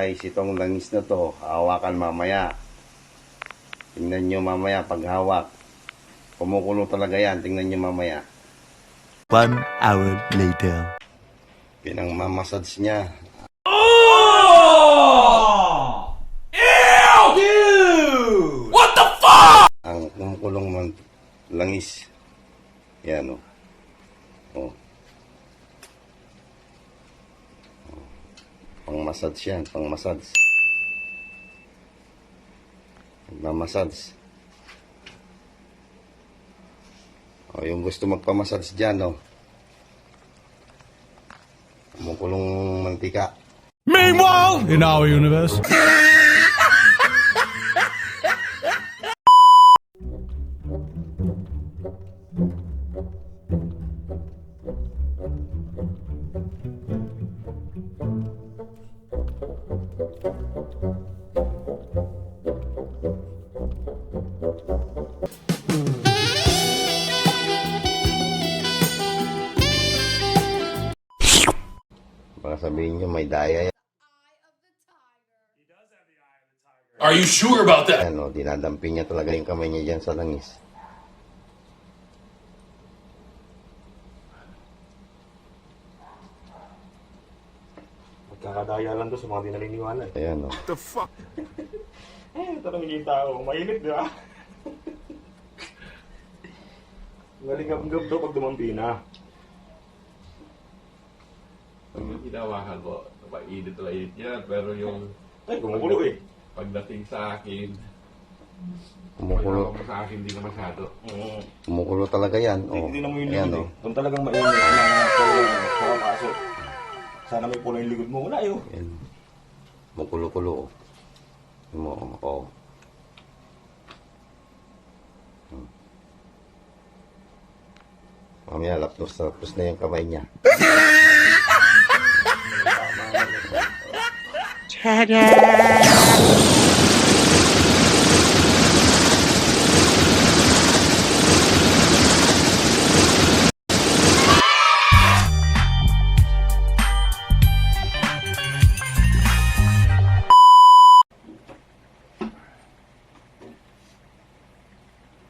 guys, itong langis na to, hawakan mamaya. Tingnan nyo mamaya pag hawak. Kumukulo talaga yan, tingnan nyo mamaya. 1 hour later. Pinangmamassage niya. Oh! Ew! Dude! What the fuck? Ang kumukulong langis. Yan o. Oh. Pang-massage yan, pang-massage. Magmamassage. O, yung gusto magpamassage dyan, o. Kumukulong mantika. Meanwhile, in our universe. Baka sabihin nyo, may daya yan. Are you sure about that? Ano, dinadampi niya talaga yung kamay niya dyan sa langis. Magkakadaya lang doon sa mga di naniniwala eh. Ayan, o. The fuck? Ito na yung tao. Mainit, di ba? Ngalingap-ngap daw pag dumampi na. Yung hinawakan ko, mainit na init niya, pero yung Ay, kumukulo eh. pagdating sa akin, Kumukulo. pagdating sa akin, hindi na masyado. Kumukulo talaga yan. O, Hindi na mo yung ayan, likod o. eh. Kung talagang mainit na talagang nakapasok. Sana may pula yung likod mo. Wala yun. Ayan. Kumukulo-kulo, o. Mo, o. Mamaya, lapos na yung kamay niya.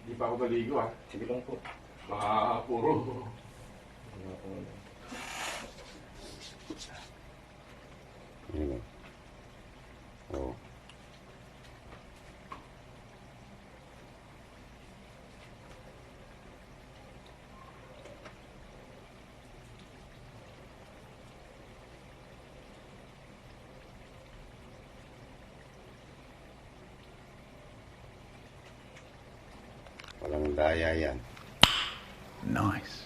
Hindi pa ako naligo ah. Sige lang po. Baka puro. Ayan, o. O. Walang daya yan. Nice.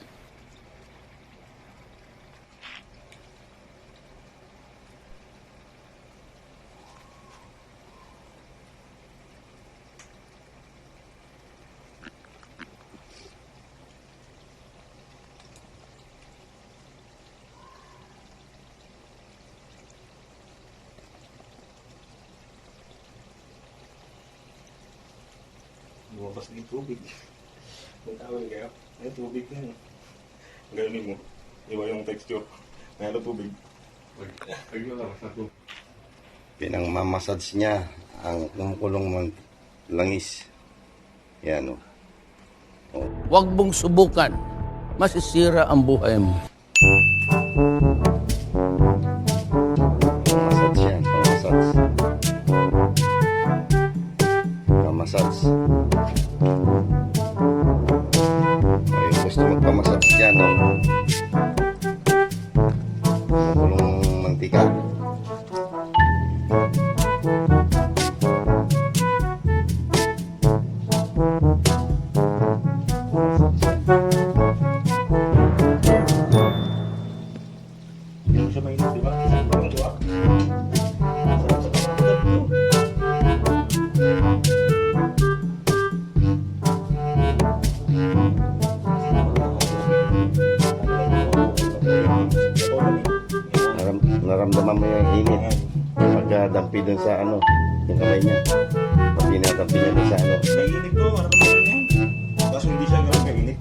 Lumabas na yung tubig. May tawag kayo. Ay, tubig na yun. Ganonin mo. Iba yung texture. Mayroon tubig. Ay, yun lang, sa to. Pinangmamassage niya ang kumukulong langis. Yan, o. Huwag mong subukan. Masisira ang buhay mo. Massage yan, pang-massage. Pang-massage. O, yung gusto magpamassage dyan, o. Kumukulong mantika. Hindi mo siya mainit, di ba? Parang diba? Naramdaman mo yung init pagdampi dun sa ano, yung kamay niya. Pag dinadampi niya dun sa ano. Mainit to, ano ba yan? Kaso hindi siya ganun kainit.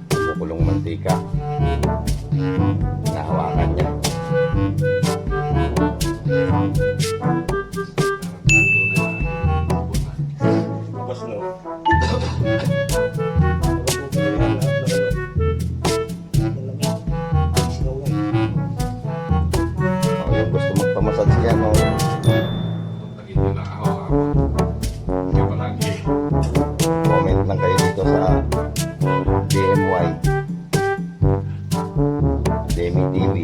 Kumukulong mantika. Nahawakan niya. Bukas no. O, yung gusto magpamassage yan, o. Lagi nila ako. Kaya palagi. Comment lang kayo dito sa DMY Demi TV.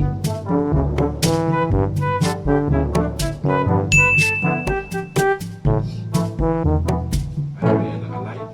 Ano yan, nakalive?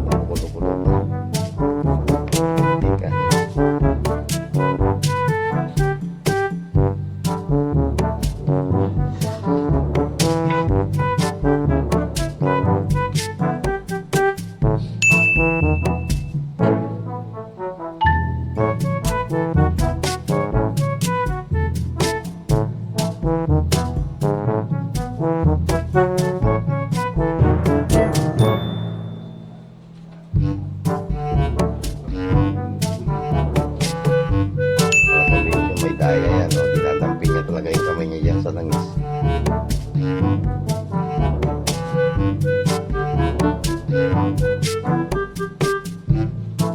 Kumukulo-kulo pa. Mantika. Sabihin nyo may daya yan, o. Dinadampin niya talaga yung kamay niya dyan sa langis.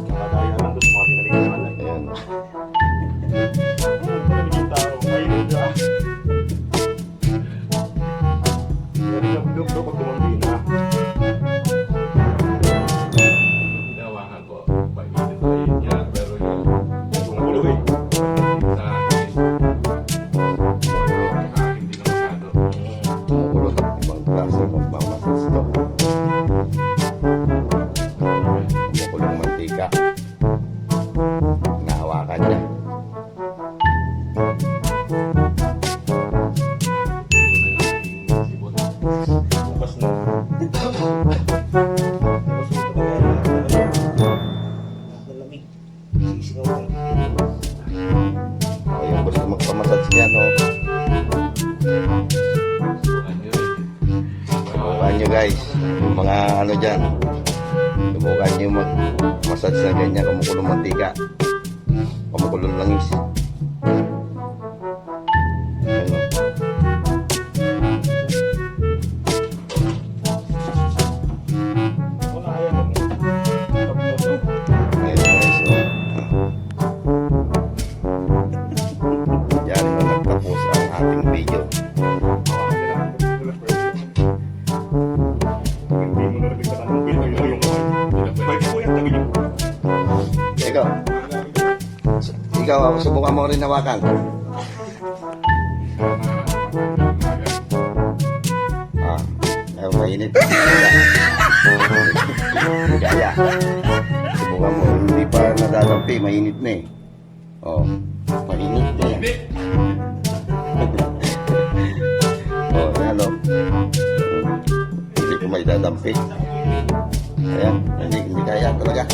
Nakadaya lang doon sa mga pinaligaman. Ayan, o. Naging tao, mainit ka. Hindi ka bugab pag tumambi na. Hinawakan ko. Mainit yan. Pero yung Kumukulo eh. sa akin, hindi na masyado. Kumukulo na. Ibang klase magmamassage to. Kumukulong mantika. Nahawakan niya. Bukas no. Bukas mo talaga yan. Nalamig. Sisigaw lang. O, yung gusto magpamassage yan, o. Subukan nyo, guys. Yung mga ano dyan. Subukan nyo mag-massage na ganyan. Kumukulong mantika. Kumukulong langis. Ayun, o. Wala kaya nun. Tapos na to. Ayun, guys, o. Yan na nagtapos ang ating video. Hindi mo na rin katanong. Pwede mo yung kamay. Pwede mo yan, tabi niyo. Ikaw, subukan mo rin hawakan. Ah, ayaw, mainit. Gaya. Subukan mo, hindi pa nadadampi, mainit na eh. Oh, mainit na yan. Oh, ayan o. Hindi ko may dadampi. Ayan, hindi kaya talaga.